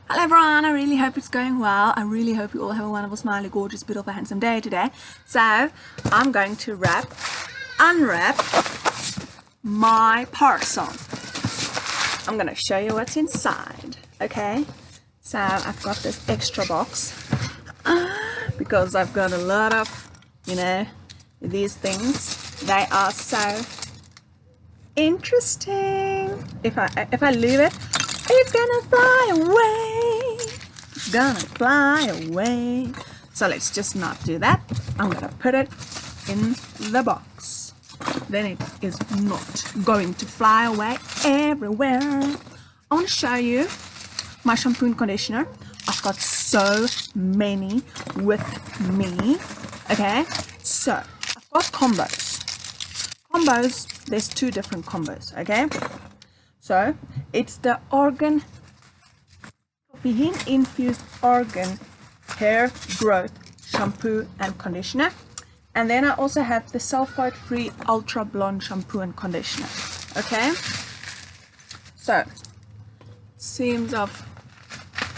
Hello everyone, I really hope it's going well. I really hope you all have a wonderful, smiley, gorgeous, beautiful, handsome day today. So, I'm going to unwrap my parcel. I'm going to show you what's inside, okay? So, I've got this extra box because I've got a lot of, these things. They are so interesting. If I leave it, it's gonna fly away. It's gonna fly away. So let's just not do that. I'm gonna put it in the box. Then it is not going to fly away everywhere. I want to show you my shampoo and conditioner. I've got so many with me. Okay, so I've got combos. There's two different combos. Okay, so it's the Argan Caffeine Infused Argan Hair Growth Shampoo and Conditioner. And then I also have the sulfite-free Ultra Blonde Shampoo and Conditioner. Okay? So, seams of...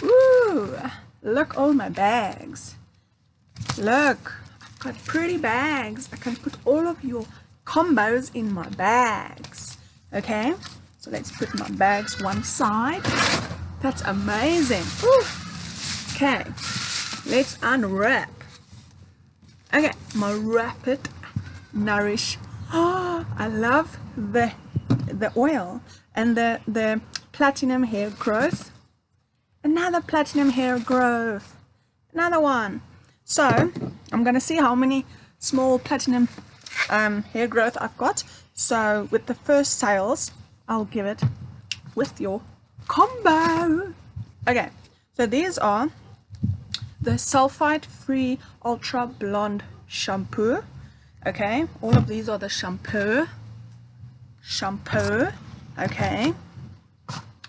Ooh! Look, all my bags. Look! I've got pretty bags. I can put all of your combos in my bags. Okay? So let's put my bags one side. That's amazing. Woo. Okay, let's unwrap. Okay, my Rapid Nourish. Oh, I love the oil and the platinum hair growth. Another platinum hair growth. Another one. So I'm gonna see how many small platinum hair growth I've got. So with the first sales, I'll give it with your combo. Okay, so these are the sulfite-free Ultra Blonde Shampoo. Okay, all of these are the shampoo. Okay,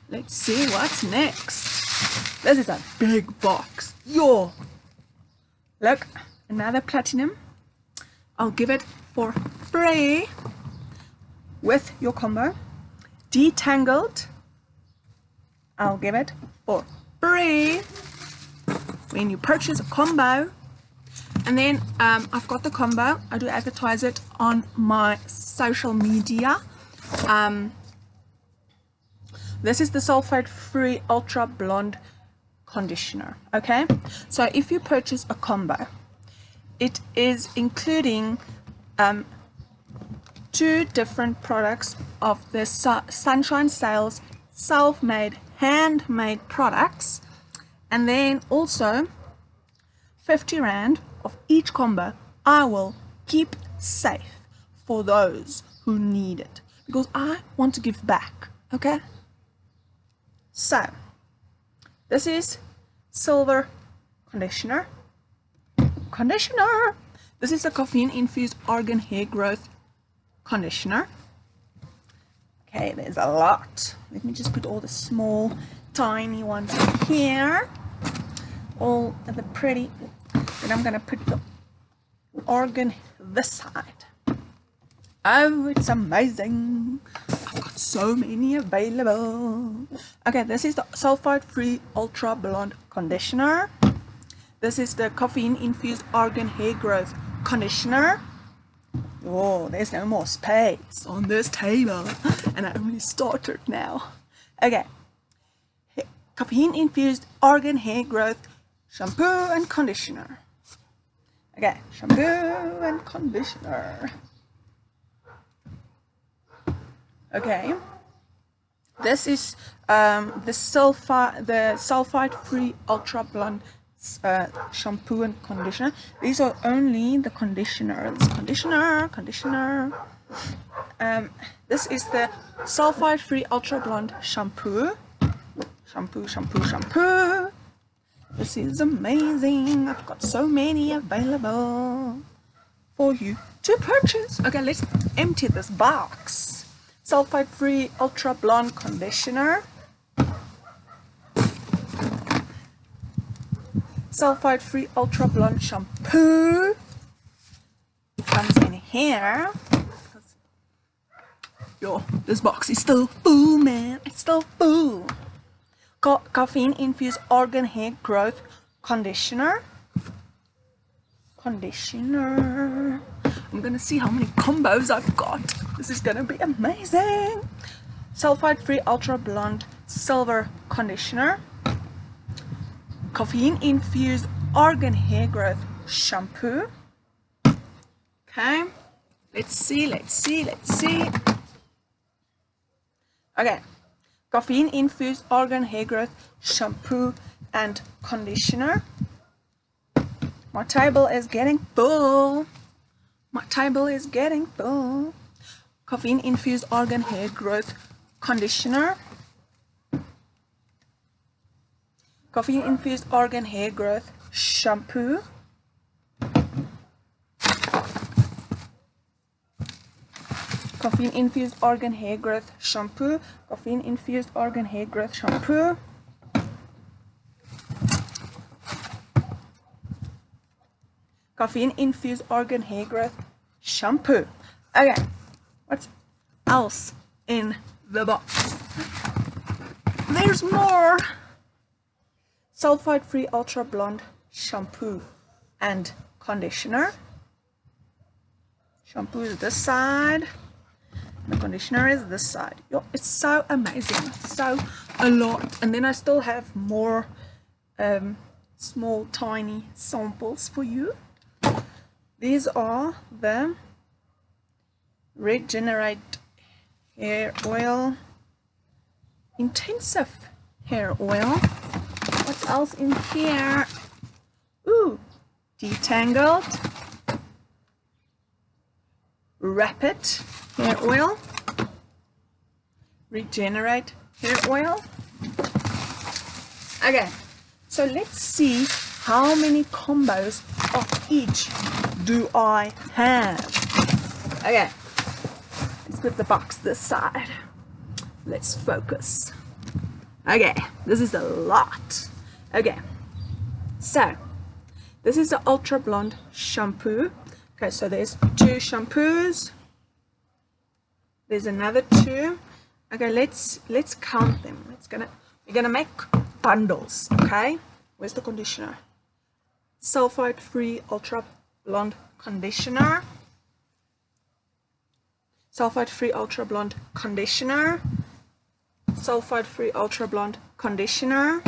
let's see what's next. This is a big box. Yo, look, another platinum. I'll give it for free with your combo. Detangled, I'll give it for free when you purchase a combo. And then I've got the combo. I do advertise it on my social media. This is the sulfite-free Ultra Blonde Conditioner. Okay, so if you purchase a combo, it is including two different products of the Sunshine Sales self-made, handmade products, and then also 50 Rand of each combo I will keep safe for those who need it, because I want to give back. Okay, so this is silver conditioner. This is the caffeine infused argan hair growth conditioner. Okay, there's a lot. Let me just put all the small tiny ones in here, all of the pretty. Then I'm gonna put the argan this side. Oh, it's amazing. I've got so many available. Okay, this is the sulfite free Ultra Blonde Conditioner. This is the caffeine infused argan hair growth conditioner. Oh, there's no more space on this table, and I only started now. Okay, caffeine infused argan hair growth shampoo and conditioner. Okay, shampoo and conditioner. Okay, this is the sulfite free Ultra Blonde shampoo and conditioner. These are only the conditioners. Conditioner. This is the sulfite free Ultra Blonde shampoo. Shampoo. This is amazing. I've got so many available for you to purchase. Okay, let's empty this box. Sulfite free Ultra Blonde conditioner. Sulfite-free Ultra Blonde shampoo comes in here. Yo, this box is still full, man. It's still full. Caffeine Infused Argan Hair Growth Conditioner. I'm gonna see how many combos I've got. This is gonna be amazing. Sulfide Free Ultra Blonde Silver Conditioner. Caffeine Infused Argan Hair Growth Shampoo. Okay, let's see. Okay, Caffeine Infused Argan Hair Growth Shampoo and Conditioner. My table is getting full. Caffeine Infused Argan Hair Growth Conditioner. Caffeine Infused Argan Hair Growth Shampoo. Caffeine Infused Argan Hair Growth Shampoo. Caffeine Infused Argan Hair Growth Shampoo. Caffeine Infused Argan Hair Growth Shampoo. Okay, what else in the box? There's more. Sulfide Free Ultra Blonde Shampoo and Conditioner. Shampoo is this side. The conditioner is this side. Yo, it's so amazing. So a lot. And then I still have more small tiny samples for you. These are the Regenerate Hair Oil, Intensive Hair Oil. What else in here? Ooh, Detangled, Rapid Hair Oil, Regenerate Hair Oil. Okay, so let's see how many combos of each do I have. Okay, let's put the box this side. Let's focus. Okay, this is a lot. Okay, so this is the Ultra Blonde shampoo. Okay, so there's 2 shampoos. There's another 2. Okay, let's count them. We're gonna make bundles. Okay, where's the conditioner? Sulfide Free Ultra Blonde Conditioner. Sulfide Free Ultra Blonde Conditioner. Sulfide Free Ultra Blonde Conditioner.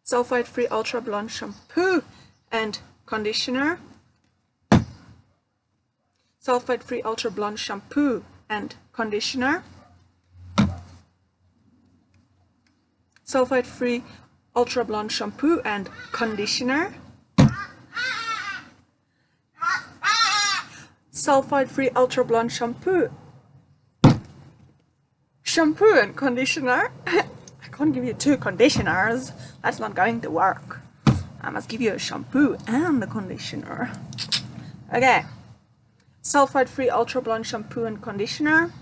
Sulfide Free Ultra Blonde Shampoo and Conditioner. Sulfide Free Ultra Blonde Shampoo and Conditioner. Sulfide Free Ultra Blonde Shampoo and Conditioner. Sulfide Free Ultra Blonde Shampoo and Conditioner. I can't give you 2 conditioners. That's not going to work. I must give you a shampoo and the conditioner. Okay. Sulfide Free Ultra Blonde Shampoo and Conditioner.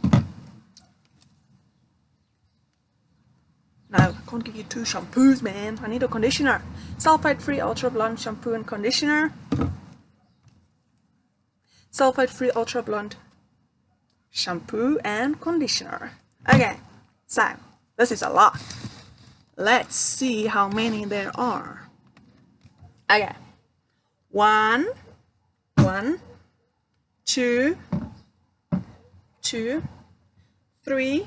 No, I can't give you 2 shampoos, man. I need a conditioner. Sulfide Free Ultra Blonde Shampoo and Conditioner. Sulfide Free Ultra Blonde Shampoo and Conditioner. Okay, so this is a lot. Let's see how many there are. Okay, 1, 2, 3,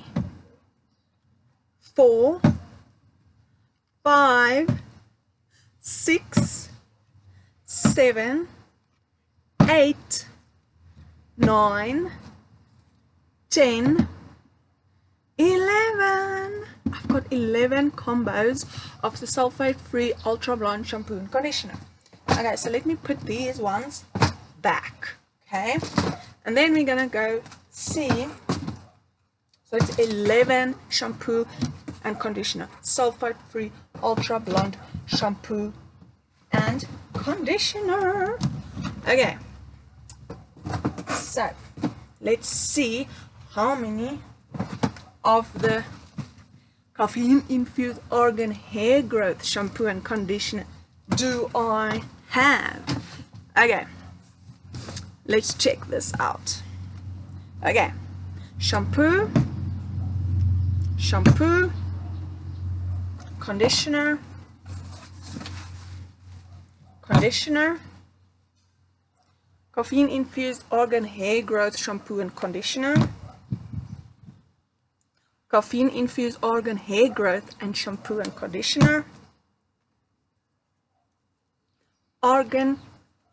4, 5, 6, 7, 8, 9, 10, 11. I've got 11 combos of the Sulfide Free Ultra Blonde Shampoo and Conditioner. Okay, so let me put these ones back. Okay, and then we're gonna go see. So it's 11 shampoo and conditioner. Sulfide Free Ultra Blonde Shampoo and Conditioner. Okay, so let's see how many of the Caffeine Infused Argan Hair Growth Shampoo and Conditioner do I have. Okay, let's check this out. Okay, shampoo, conditioner, caffeine infused argan hair growth shampoo and conditioner, caffeine infused argan hair growth and shampoo and conditioner, argan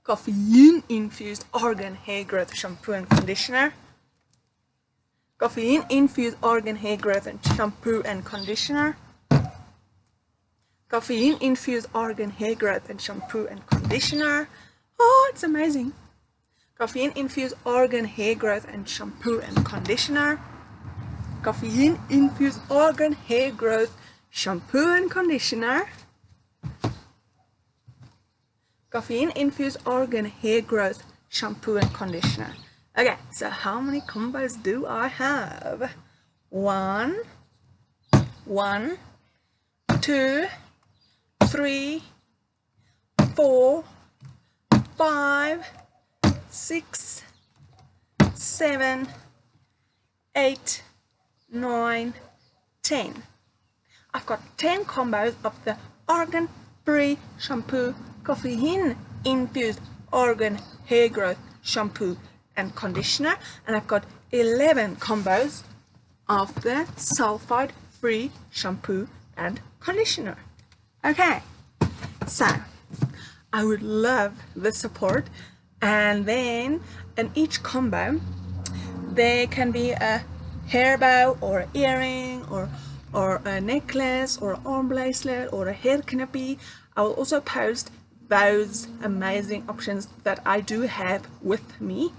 caffeine infused argan hair growth shampoo and conditioner, caffeine infused argan hair growth and shampoo and conditioner, caffeine infused argan hair growth and shampoo and conditioner. Oh, it's amazing. Caffeine infused argan hair growth and shampoo and conditioner, caffeine infused argan hair growth shampoo and conditioner, caffeine infused argan hair growth shampoo and conditioner. Okay, so how many combos do I have? 1, 2, 3, 4, 5, 6, 7, 8, 9, 10. I've got 10 combos of the argan free shampoo, caffeine infused argan hair growth shampoo and conditioner, and I've got 11 combos of the sulfide free shampoo and conditioner. Okay, so I would love the support, and then in each combo there can be a hair bow or an earring or a necklace or an arm bracelet or a hair canopy. I will also post those amazing options that I do have with me,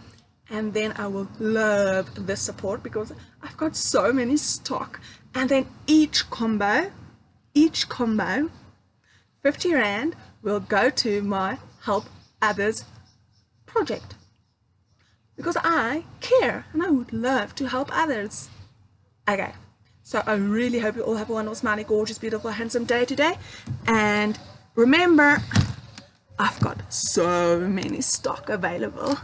and then I will love the support because I've got so many stock. And then each combo 50 Rand will go to my Help Others project because I care and I would love to help others. Okay, so I really hope you all have a wonderful, smiley, gorgeous, beautiful, handsome day today. And remember, I've got so many stock available.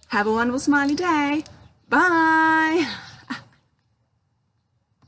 Have a wonderful, smiley day. Bye.